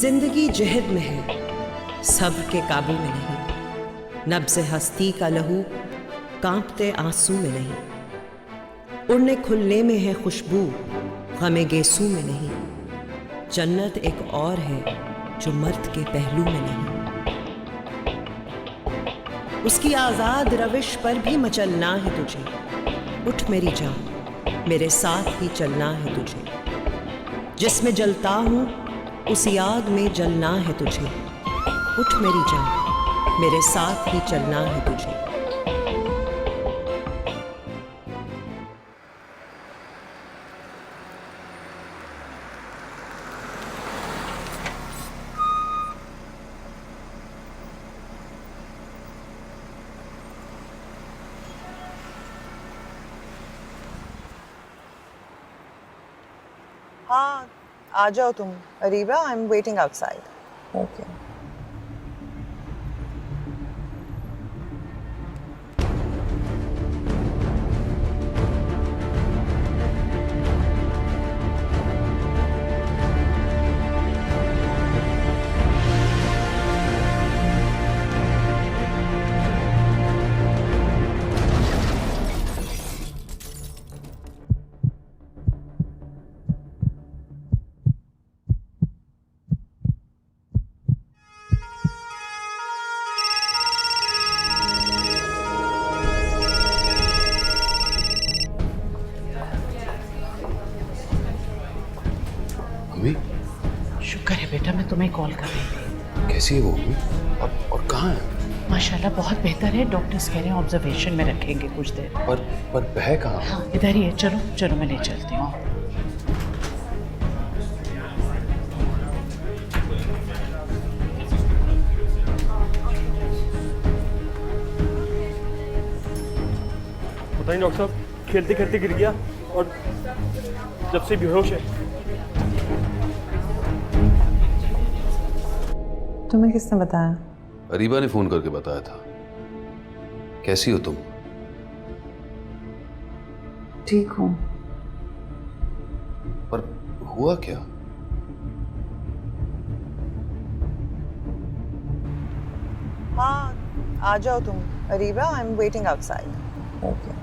जिंदगी जहद में है, सब्र के काबू में नहीं। नब्ज़ हस्ती का लहू कांपते आंसू में नहीं। उड़ने खुलने में है खुशबू, गमे गेसू में नहीं। जन्नत एक और है जो मर्द के पहलू में नहीं। उसकी आजाद रविश पर भी मचलना है तुझे। उठ मेरी जान, मेरे साथ ही चलना है तुझे। जिसमें जलता हूं उसी आग में जलना है तुझे। उठ मेरी जान, मेरे साथ ही चलना है तुझे। हाँ, आ जाओ तुम। Areeba, I am waiting outside. Okay. अम्मी, शुक्र है बेटा, मैं तुम्हें कॉल कर रही थी। कैसी है वो अम्मी? और कहाँ है? माशाल्लाह बहुत बेहतर है। डॉक्टर्स कह रहे हैं ऑब्जर्वेशन में रखेंगे कुछ देर। पर बह कहाँ? हाँ इधर ही है, चलो चलो मैं ले चलती हूँ। पता नहीं डॉक्टर साहब, खेलते खेलते गिर गया और जब से बेहोश है। तुम्हें किसने बताया? अरीबा ने फोन करके बताया था। कैसी हो तुम? ठीक हूँ। पर हुआ क्या? हाँ, आ जाओ तुम। Areeba, I am waiting outside. Okay.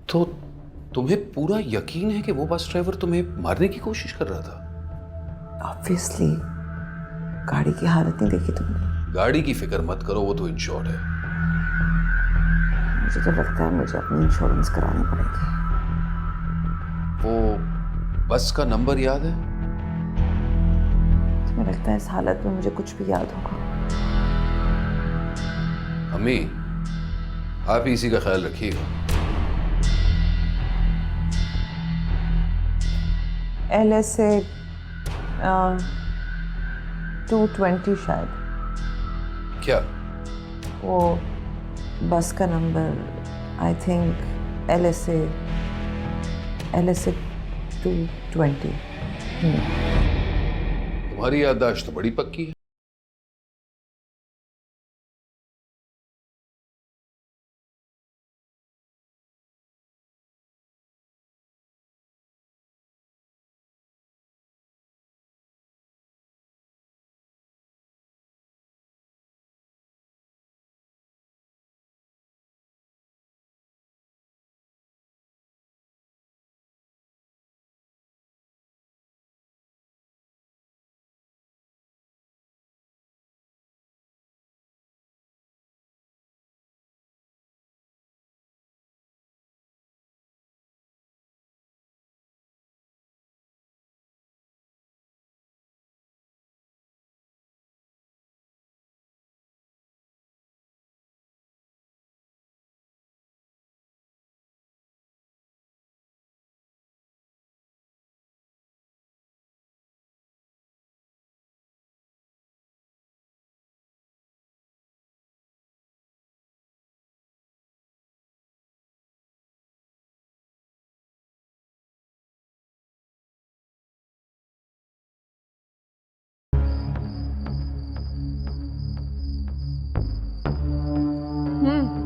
तो तुम्हें पूरा यकीन है कि वो बस ड्राइवर तुम्हें मारने की कोशिश कर रहा था? ऑब्वियसली। गाड़ी की हालत नहीं देखी तुमने? गाड़ी की फिक्र मत करो, वो तो इंश्योर्ड है। मुझे तो लगता है मुझे अपनी इंश्योरेंस करानी पड़ेगी। वो बस का नंबर याद है? तुम्हें लगता है इस हालत में मुझे कुछ भी याद होगा? अम्मी, आप ही इसी का ख्याल रखिएगा। LSA 220 शायद। क्या? वो बस का नंबर आई थिंक LSA 220। तुम्हारी याददाश्त तो बड़ी पक्की है।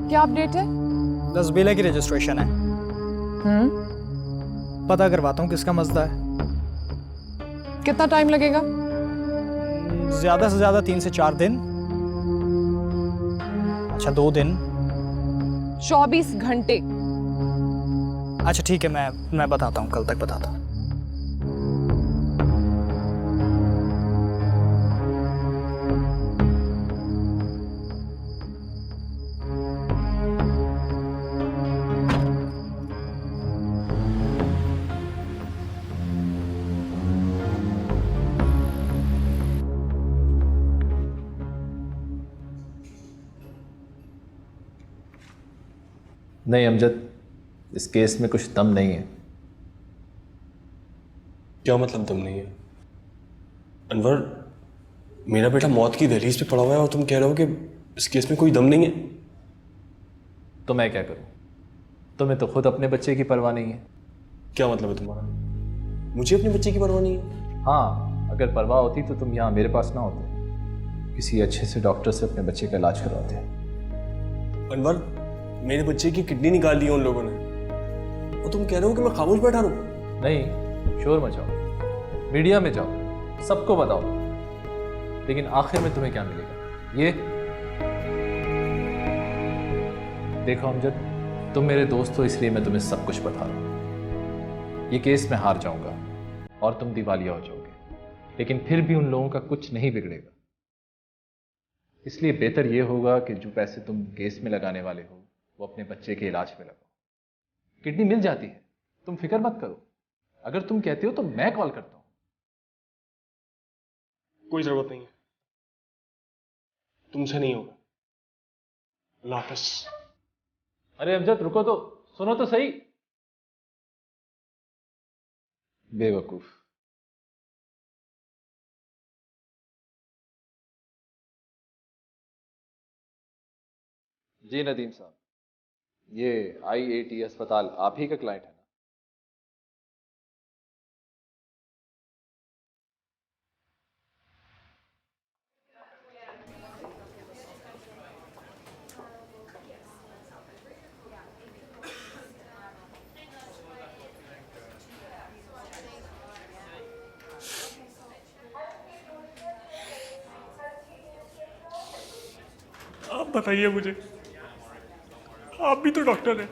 क्या अपडेट है? बस बेला की रजिस्ट्रेशन है। पता करवाता हूँ किसका मसला है। कितना टाइम लगेगा? ज़्यादा से ज़्यादा 3 से 4 दिन। अच्छा 2 दिन। 24 घंटे। अच्छा ठीक है, मैं बताता हूँ, कल तक बताता हूँ। नहीं अमजद, इस केस में कुछ दम नहीं है। क्या मतलब दम नहीं है? अनवर, मेरा बेटा मौत की दहलीज पे पड़ा हुआ है और तुम कह रहे हो कि इस केस में कोई दम नहीं है। तो मैं क्या करूं? तुम्हें तो खुद अपने बच्चे की परवाह नहीं है। क्या मतलब है तुम्हारा? मुझे अपने बच्चे की परवाह नहीं है? हाँ, अगर परवाह होती तो तुम यहाँ मेरे पास ना होते, किसी अच्छे से डॉक्टर से अपने बच्चे का इलाज करवाते। अनवर, मेरे बच्चे की किडनी निकाल दी है उन लोगों ने और तुम कह रहे हो कि मैं खामोश बैठा रहूं? नहीं, शोर मचाओ, मीडिया में जाओ, सबको बताओ, लेकिन आखिर में तुम्हें क्या मिलेगा? ये देखो अमजद, तुम मेरे दोस्त हो इसलिए मैं तुम्हें सब कुछ बता रहा हूं। ये केस मैं हार जाऊंगा और तुम दिवालिया हो जाओगे, लेकिन फिर भी उन लोगों का कुछ नहीं बिगड़ेगा। इसलिए बेहतर ये होगा कि जो पैसे तुम केस में लगाने वाले हो वो अपने बच्चे के इलाज में लगाओ। किडनी मिल जाती है, तुम फिक्र मत करो। अगर तुम कहते हो तो मैं कॉल करता हूं। कोई जरूरत नहीं है, तुमसे नहीं होगा। अल्लाह हाफ़िज़। अरे अमजद रुको तो, सुनो तो सही। बेवकूफ। जी नदीम साहब, ये IAT अस्पताल आप ही का क्लाइंट है ना? आप बताइए मुझे, आप भी तो डॉक्टर हैं।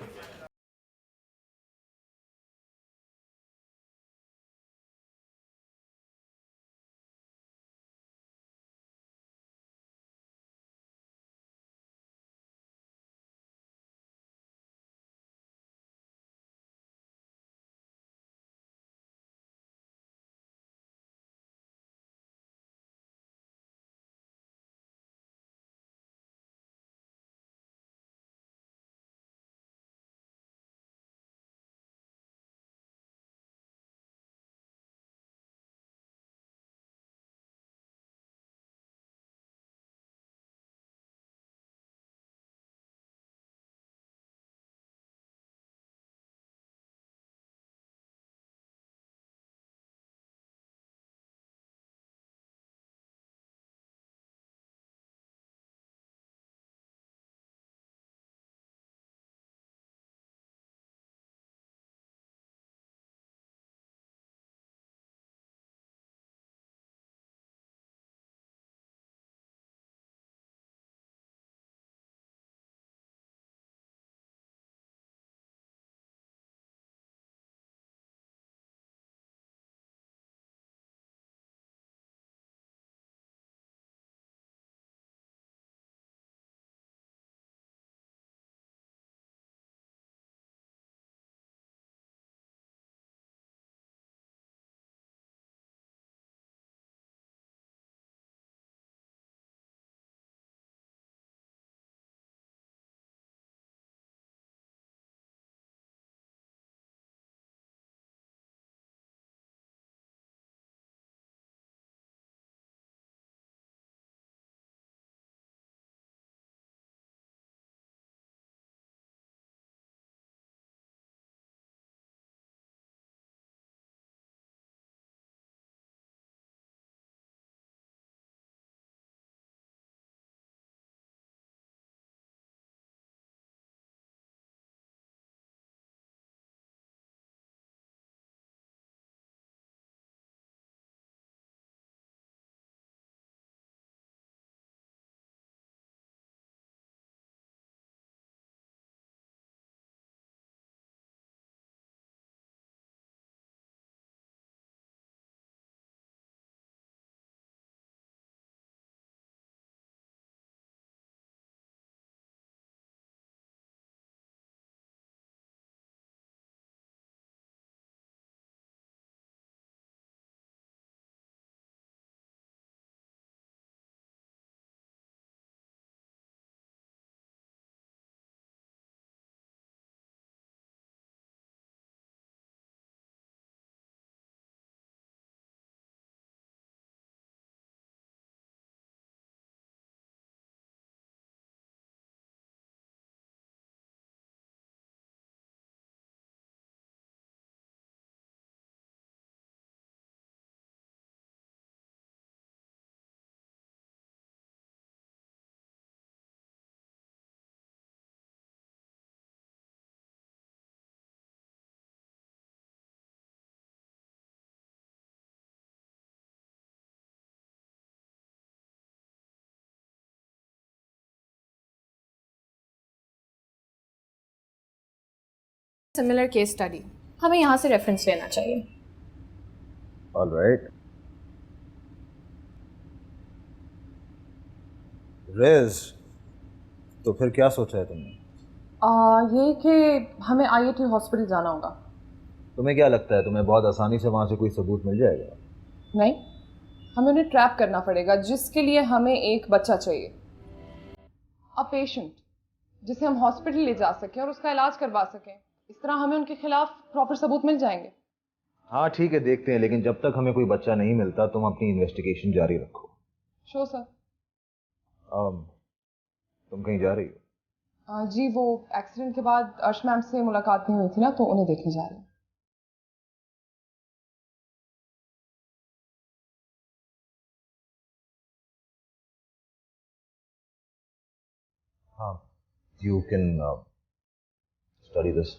सिमिलर केस स्टडी, हमें यहाँ से रेफरेंस लेना चाहिए। All right. रेज, तो फिर क्या सोचा है तुमने? ये कि हमें आईआईटी हॉस्पिटल जाना होगा। तुम्हें क्या लगता है तुम्हें बहुत आसानी से वहां से कोई सबूत मिल जाएगा? नहीं, हमें उन्हें ट्रैप करना पड़ेगा, जिसके लिए हमें एक बच्चा चाहिए, अ पेशेंट जिसे हम हॉस्पिटल ले जा सकें और उसका इलाज करवा सकें। इस तरह हमें उनके खिलाफ प्रॉपर सबूत मिल जाएंगे। हाँ ठीक है, देखते हैं, लेकिन जब तक हमें कोई बच्चा नहीं मिलता तुम अपनी इन्वेस्टिगेशन जारी रखो। Show sir. तुम कहीं जा रही हो? जी, वो एक्सीडेंट के बाद अर्श मैम से मुलाकात नहीं हुई थी ना, तो उन्हें देखने जा रही हूँ। हाँ, यू कैन स्टडी दिस।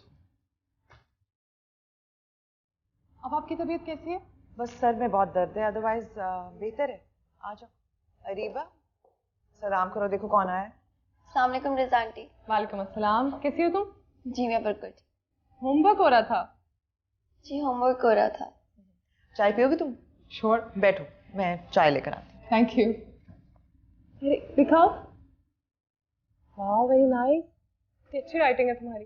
अब आपकी तबीयत कैसी है? बस सर में बहुत दर्द है, अदरवाइज बेहतर है। आ जाओ। अरीबा, सलाम करो, देखो कौन आया है। अस्सलाम वालेकुम रिज़ा आंटी। वालेकुम अस्सलाम, कैसी हो तुम? जी मैं बिल्कुल। होमवर्क हो रहा था? जी होमवर्क हो रहा था। चाय पियोगी तुम? श्योर। बैठो, मैं चाय लेकर आती हूँ। Thank you. अरे दिखाओ। वाह, वेरी नाइस। अच्छी राइटिंग है तुम्हारी।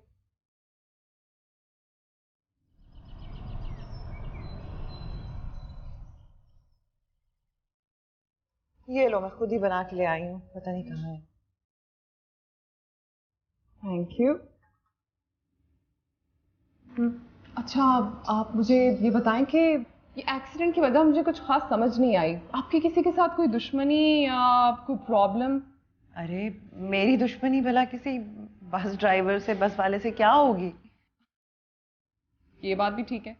ये लो, मैं खुद ही बना के ले आई हूँ, पता नहीं कहाँ है। Thank you. अच्छा, आप मुझे ये बताएं कि ये एक्सीडेंट की वजह मुझे कुछ खास समझ नहीं आई। आपकी किसी के साथ कोई दुश्मनी या कोई प्रॉब्लम? अरे मेरी दुश्मनी भला किसी बस ड्राइवर से, बस वाले से क्या होगी? ये बात भी ठीक है।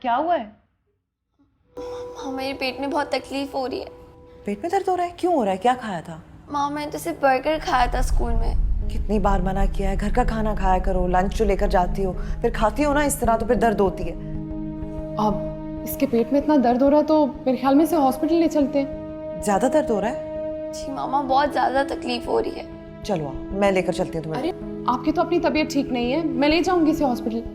क्या हुआ है? माँ मेरे पेट में बहुत तकलीफ हो रही है। पेट में दर्द हो रहा है? क्यों हो रहा है? क्या खाया था? माँ मैंने तो सिर्फ बर्गर खाया था स्कूल में। कितनी बार मना किया है, घर का खाना खाया करो, लंच जो लेकर जाती हो, फिर खाती हो ना इस तरह, तो फिर दर्द होती है। अब इसके पेट में इतना दर्द हो रहा है तो मेरे ख्याल में इसे हॉस्पिटल ले चलते हैं। ज्यादा दर्द हो रहा है? जी मामा बहुत ज्यादा तकलीफ हो रही है। चलो मैं लेकर चलती हूँ तुम्हें। अरे आपकी तो अपनी तबीयत ठीक नहीं है, मैं ले जाऊंगी इसे हॉस्पिटल।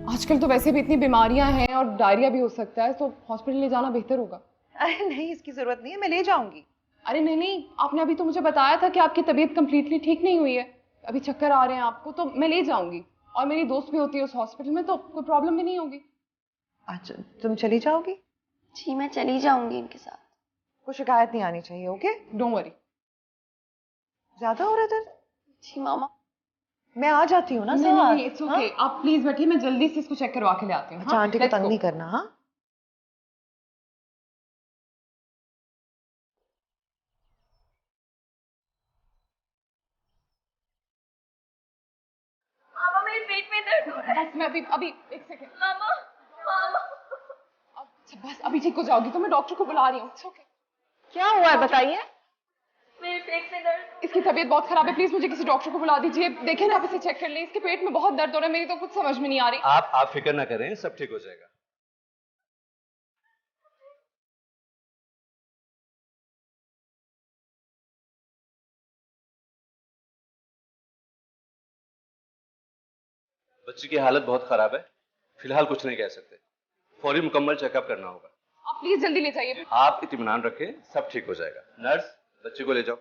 आजकल तो वैसे भी इतनी बीमारियां हैं और डायरिया भी हो सकता है, तो हॉस्पिटल ले जाना बेहतर होगा। अरे नहीं, इसकी जरूरत नहीं है, मैं ले जाऊंगी। अरे नहीं नहीं, आपने अभी तो मुझे बताया था कि आपकी तबीयत कंप्लीटली ठीक नहीं हुई है, अभी चक्कर आ रहे हैं आपको, तो मैं ले जाऊंगी। और मेरी दोस्त भी होती है उस हॉस्पिटल में, तो कोई प्रॉब्लम भी नहीं होगी। अच्छा, तुम चली जाओगी? जी मैं चली जाऊंगी इनके साथ। कोई शिकायत नहीं आनी चाहिए, ओके? Don't worry. ज्यादा हो रहा है दर्द? जी मामा। मैं आ जाती हूँ ना नहीं साथ। नहीं, इट्स ओके, आप प्लीज बैठिए, मैं जल्दी से इसको चेक करवा के ले आती हूँ। अच्छा, आंटी को Let's तंग go. नहीं करना। हाँ, मामा मेरे पेट में दर्द हो रहा है। बस मैं अभी अभी एक सेकंड। मामा मामा। अच्छा बस अभी ठीक हो जाओगी तो मैं डॉक्टर को बुला रही हूँ। It's okay. क्या हुआ है बताइए? मेरे पेट में दर्द। इसकी तबीयत बहुत खराब है, प्लीज मुझे किसी डॉक्टर को बुला दीजिए। देखें ना, आप इसे चेक कर लें, इसके पेट में बहुत दर्द हो रहा है, मेरी तो कुछ समझ में नहीं आ रही। आप फिक्र ना करें, सब ठीक हो जाएगा। बच्ची की हालत बहुत खराब है, फिलहाल कुछ नहीं कह सकते, फौरी मुकम्मल चेकअप करना होगा। आप प्लीज जल्दी ले जाइए। आप इत्मीनान रखें, सब ठीक हो जाएगा। नर्स, बच्ची को ले जाओ।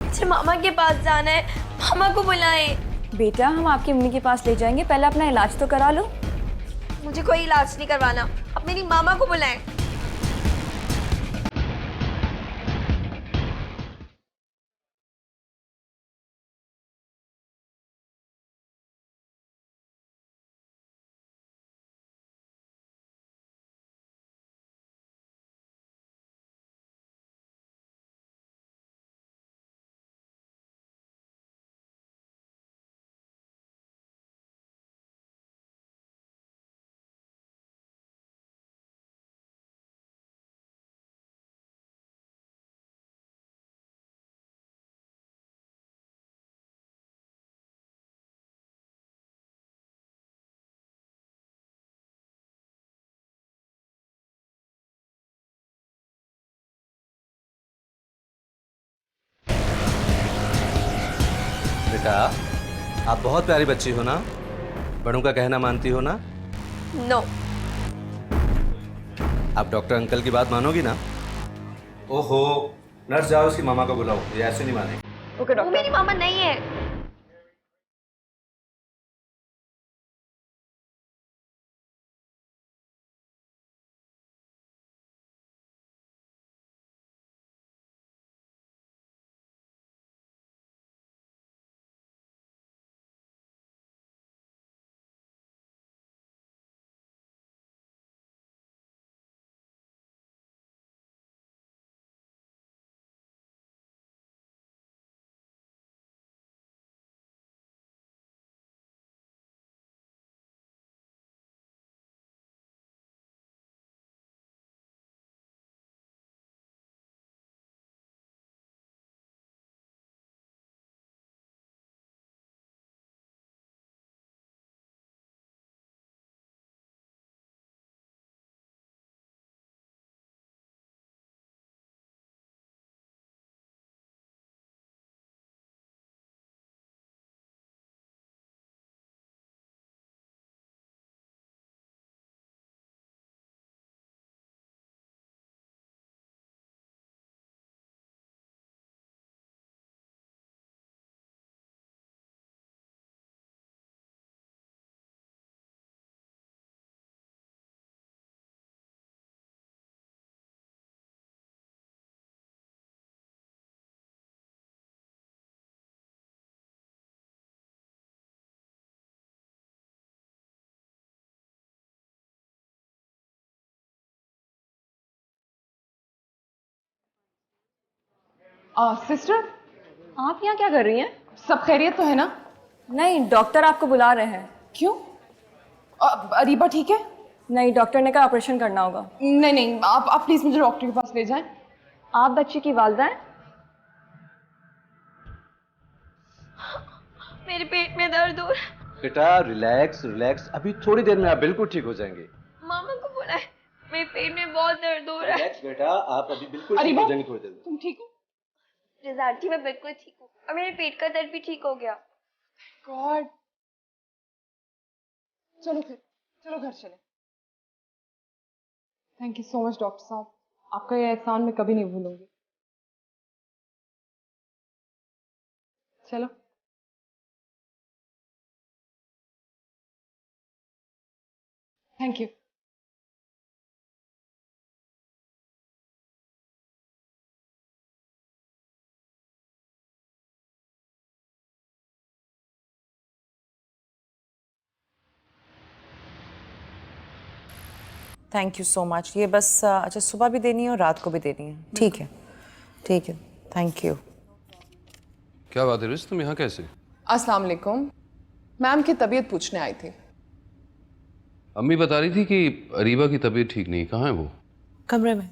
मुझे मामा के पास जाना है, मामा को बुलाएं। बेटा हम आपकी मम्मी के पास ले जाएंगे, पहले अपना इलाज तो करा लो। मुझे कोई इलाज नहीं करवाना, अब मेरी मामा को बुलाएं। बेटा, आप बहुत प्यारी बच्ची हो ना, बड़ों का कहना मानती हो ना? नो। आप डॉक्टर अंकल की बात मानोगी ना? ओहो, नर्स जाओ उसकी मामा को बुलाओ, ये ऐसे नहीं मानेगी। ओके वो डॉक्टर। मेरी मामा नहीं है। सिस्टर, आप यहाँ क्या कर रही हैं? सब खैरियत तो है ना? नहीं, डॉक्टर आपको बुला रहे हैं। क्यों? अरीबा ठीक है? नहीं, डॉक्टर ने कहा ऑपरेशन करना होगा। नहीं नहीं, आप प्लीज मुझे डॉक्टर के पास ले जाएं। आप बच्ची की वालिदा हैं? मेरे पेट में दर्द हो रहा है। बेटा रिलैक्स रिलैक्स, अभी थोड़ी देर में आप बिल्कुल ठीक हो जाएंगे। मामा को बुलाए, मेरे पेट में बहुत दर्द हो रहा है। रिलैक्स बेटा, आप अभी बिल्कुल ठीक अरीबा, हो जाएंगे थोड़ी देर में। तुम ठीक हो? रिजल्ट मैं बिल्कुल ठीक हूँ और मेरे पेट का दर्द भी ठीक हो गया। गॉड। चलो फिर, चलो घर चले। Thank you so much doctor साहब, आपका ये एहसान मैं कभी नहीं भूलूंगी। चलो। Thank you. Thank you so much. ये बस अच्छा सुबह भी देनी है और रात को भी देनी है? ठीक है, ठीक है, थैंक यू। क्या बात है रिस, तुम यहाँ कैसे? अस्सलाम वालेकुम, मैम की तबीयत पूछने आई थी। अम्मी बता रही थी कि अरीबा की तबीयत ठीक नहीं, कहाँ है वो? कमरे में।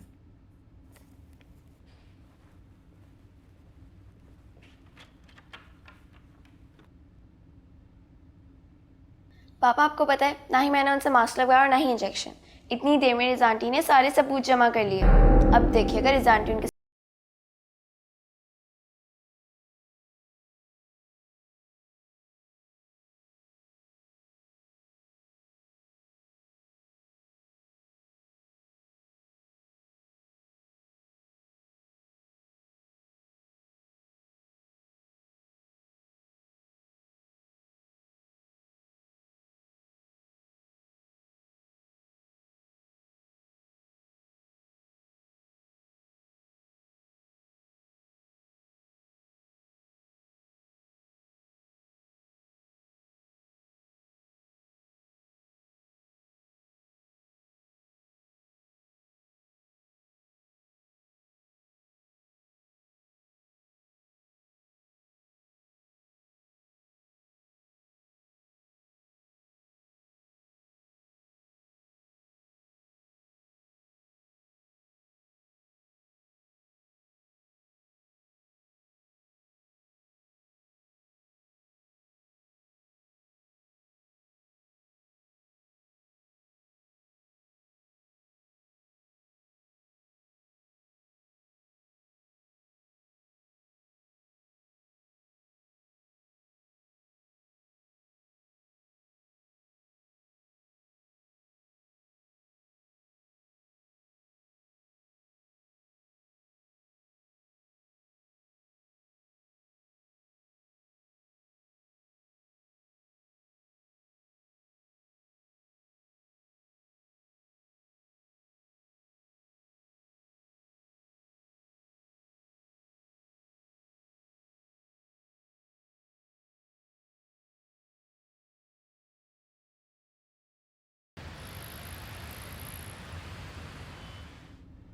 पापा आपको पता है, ना ही मैंने उनसे मास्क लगवाया और ना ही इंजेक्शन। इतनी देर में रिज आंटी ने सारे सबूत जमा कर लिए। अब देखिएगा रिज आंटी उनके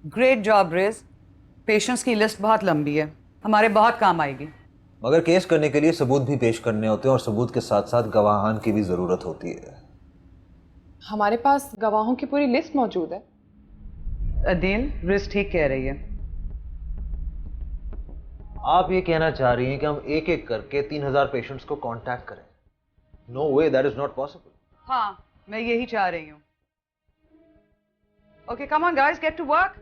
ग्रेट जॉब रेज। पेशेंट्स की लिस्ट बहुत लंबी है, हमारे बहुत काम आएगी। मगर केस करने के लिए सबूत भी पेश करने होते हैं और सबूत के साथ साथ गवाहान की भी ज़रूरत होती है। हमारे पास गवाहों की पूरी लिस्ट मौजूद है। अदील, रिज ठीक कह रही है। आप ये कहना चाह रही हैं कि हम एक एक करके 3000 पेशेंट्स को कांटेक्ट करें? No way, that is not possible. हाँ, मैं यही चाह रही हूँ। Okay, come on guys, get to work.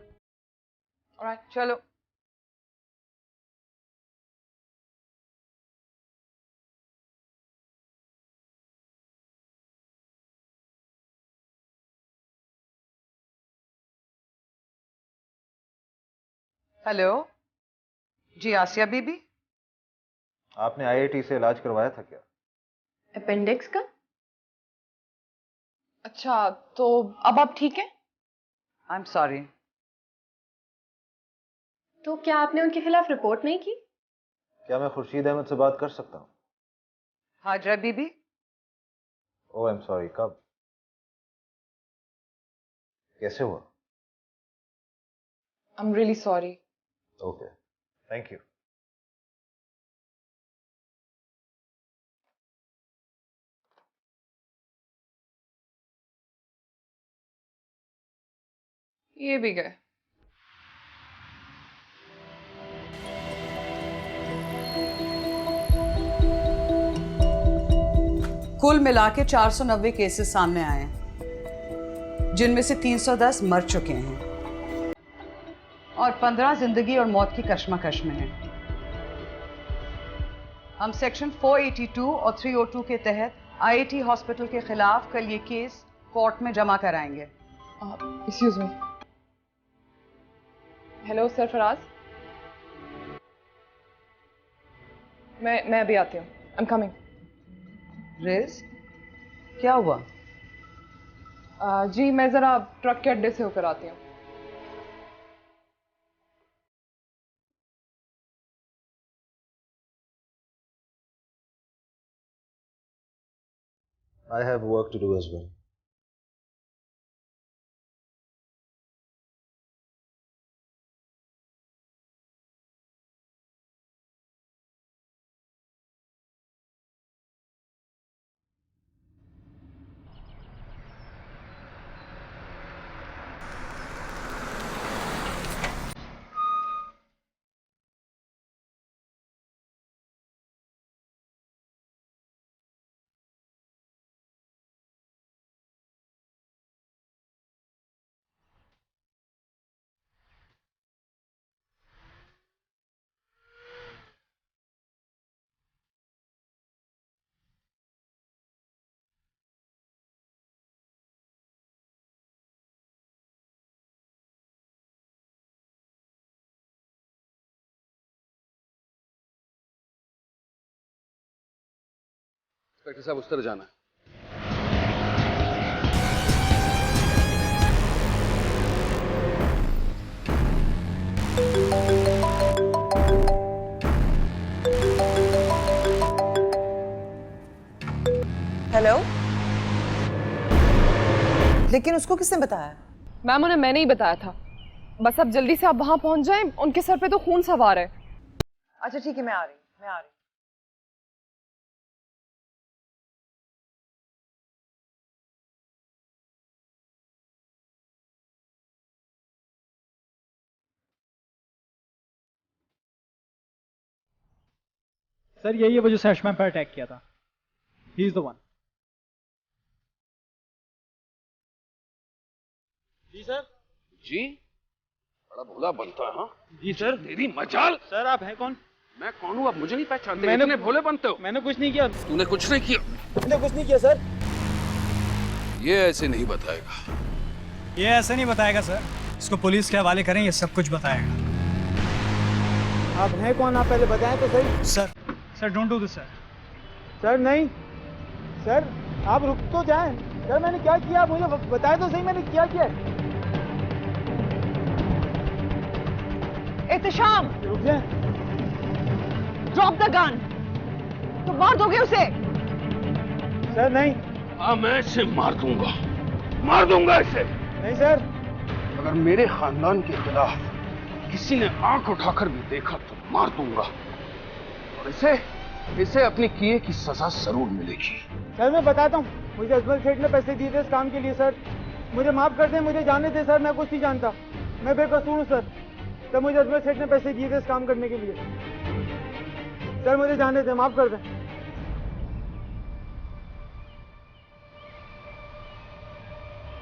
Alright, चलो। हेलो जी, आसिया बीबी। आपने आईआईटी से इलाज करवाया था क्या? अपेंडिक्स का? अच्छा, तो अब आप ठीक हैं? I am sorry. तो क्या आपने उनके खिलाफ रिपोर्ट नहीं की? क्या मैं खुर्शीद अहमद से बात कर सकता हूँ? हाजरा बीबी। ओह, आई एम सॉरी, कब? कैसे हुआ? I am really sorry. Okay, thank you. ये भी गए। कुल मिला के 490 केसेस सामने आए हैं, जिनमें से 310 मर चुके हैं और 15 जिंदगी और मौत की कश्मकश में हैं। हम सेक्शन 482 और 302 के तहत आईआईटी हॉस्पिटल के खिलाफ कल ये केस कोर्ट में जमा कराएंगे। Excuse me. Hello sir Faraz, मैं अभी आती हूँ। I am coming. रेज, क्या हुआ? जी, मैं जरा ट्रक के अड्डे से होकर आती हूँ। I have work to do as well. Inspector साहब, उस तरह जाना है। हेलो, लेकिन उसको किसने बताया? मैम, उन्हें मैंने ही बताया था। बस अब जल्दी से आप वहां पहुंच जाएं, उनके सर पे तो खून सवार है। अच्छा ठीक है, मैं आ रही। सर यही है वो जो सैशमैन पर अटैक किया था। He is the one. जी सर। जी, बड़ा भोला बनता है। हाँ जी सर। तेरी मजाल। सर आप हैं कौन? मैं कौन हूँ, आप मुझे नहीं पहचानते? मैंने भोले बनते हो। मैंने कुछ नहीं किया। तूने कुछ नहीं किया। मैंने कुछ नहीं किया सर। ये ऐसे नहीं बताएगा। ये ऐसे नहीं बताएगा सर, इसको पुलिस के हवाले करें, ये सब कुछ बताएगा। आप हैं कौन, आप पहले बताएं तो सही। Sir don't do this sir. Sir नहीं सर, आप रुक तो जाएं। सर मैंने क्या किया, मुझे बताएं तो सही, मैंने क्या किया। एहतिशाम, रुक जाएं। Drop the gun. तुम मार दोगे उसे? सर नहीं। हाँ, मैं इसे मार दूंगा इसे। नहीं सर। अगर मेरे खानदान के खिलाफ किसी ने आंख उठाकर भी देखा तो मार दूंगा और इसे अपनी किए की सजा जरूर मिलेगी। सर मैं बताता हूँ, मुझे अजमल सेठ ने पैसे दिए थे इस काम के लिए सर। मुझे माफ कर दें, मुझे जाने दे सर, मैं कुछ नहीं जानता, मैं बेकसूर हूँ सर। सर मुझे अजमल सेठ ने पैसे दिए थे इस काम करने के लिए। सर मुझे जाने दें, माफ कर दें।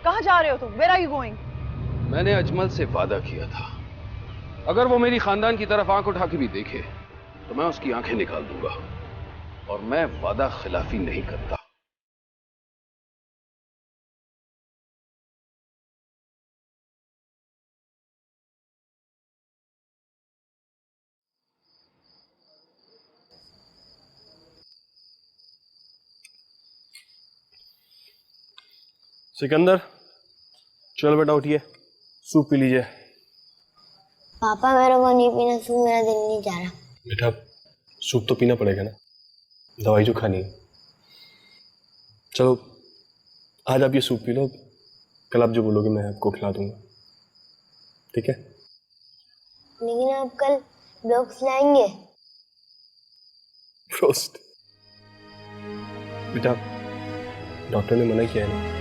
कहाँ जा रहे हो तुम? Where are you going? मैंने अजमल से वादा किया था, अगर वो मेरी खानदान की तरफ आंख उठा के भी देखे तो मैं उसकी आंखें निकाल दूंगा, और मैं वादा खिलाफी नहीं करता। सिकंदर, चल बेटा उठिए, सूप पी लीजिए। पापा मेरे को नहीं पीना सूप, मेरा दिल नहीं जा रहा। बेटा सूप तो पीना पड़ेगा ना, दवाई जो खानी है। चलो आज आप ये सूप पी लो, कल आप जो बोलोगे मैं आपको खिला दूंगा, ठीक है? लेकिन आप कल ब्लॉक्स लाएंगे? रोस्ट बेटा, डॉक्टर ने मना किया है ना।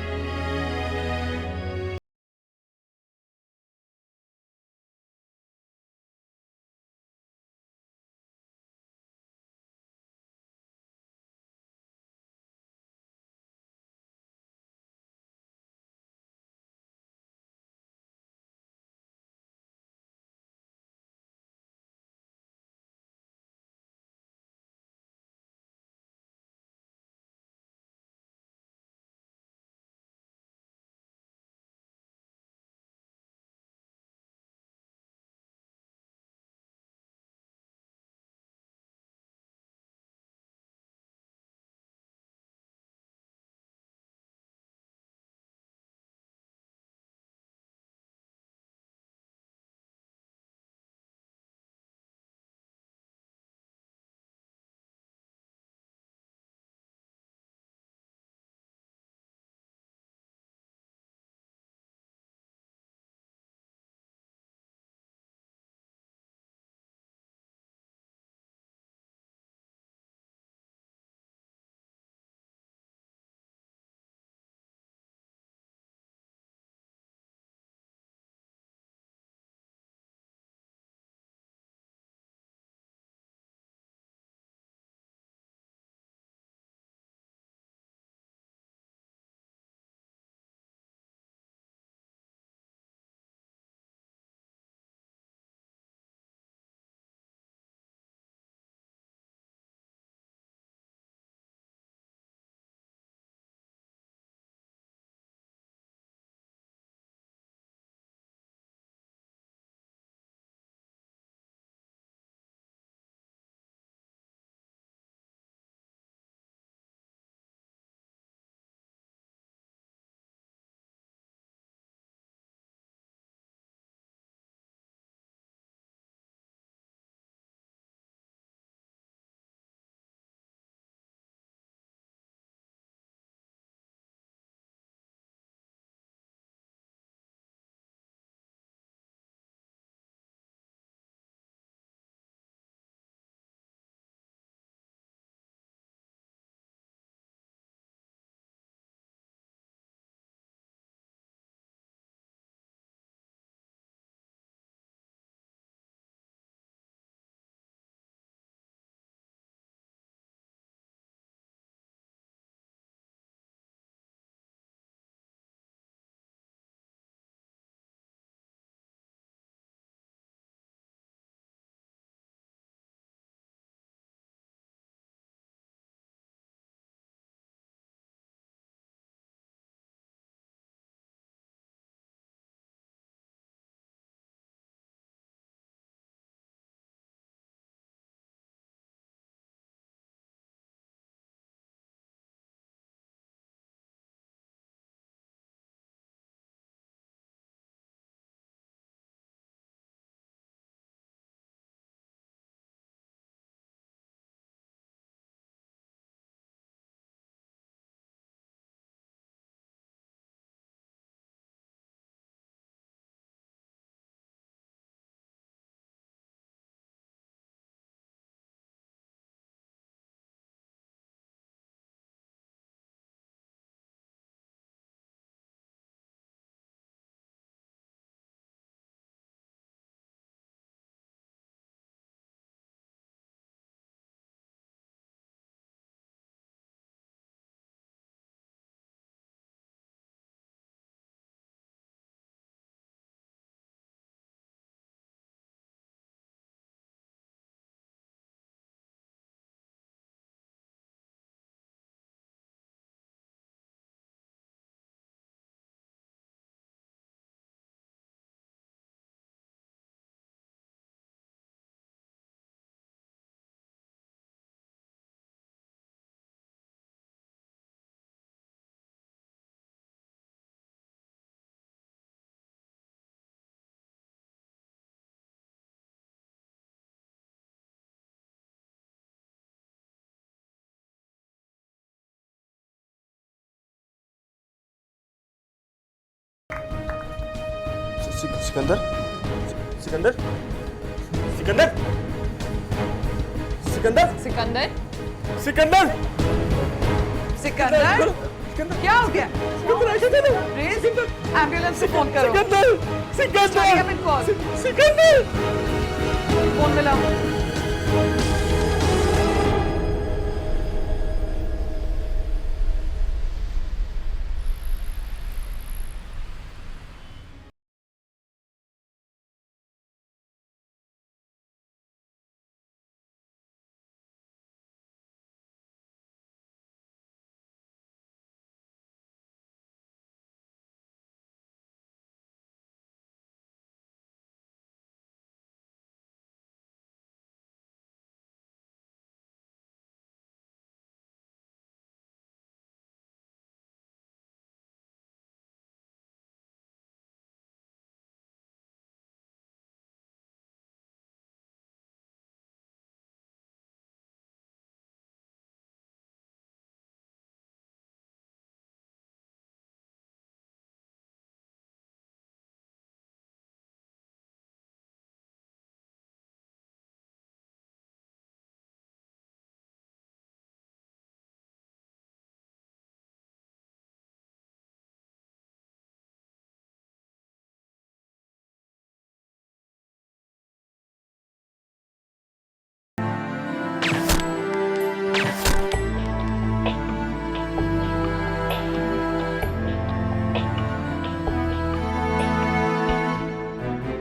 सिकंदर सिकंदर सिकंदर सिकंदर सिकंदर सिकंदर सिकंदर क्या हो गया? प्लीज एम्बुलेंस से फोन करो। सिकंदर फोन मिलाओ।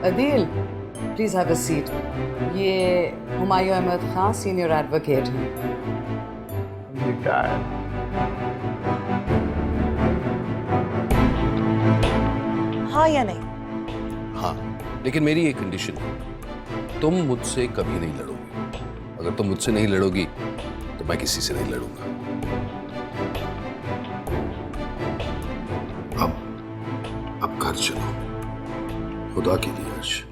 Adeel, please have a seat. ये हुमायूं अहमद खान सीनियर एडवोकेट हैं। हाँ या नहीं? हाँ, लेकिन मेरी एक कंडीशन है, तुम मुझसे कभी नहीं लड़ोगी। अगर तुम मुझसे नहीं लड़ोगी तो मैं किसी से नहीं लड़ूंगा। अब घर चलो, खुदा की रिहाइश।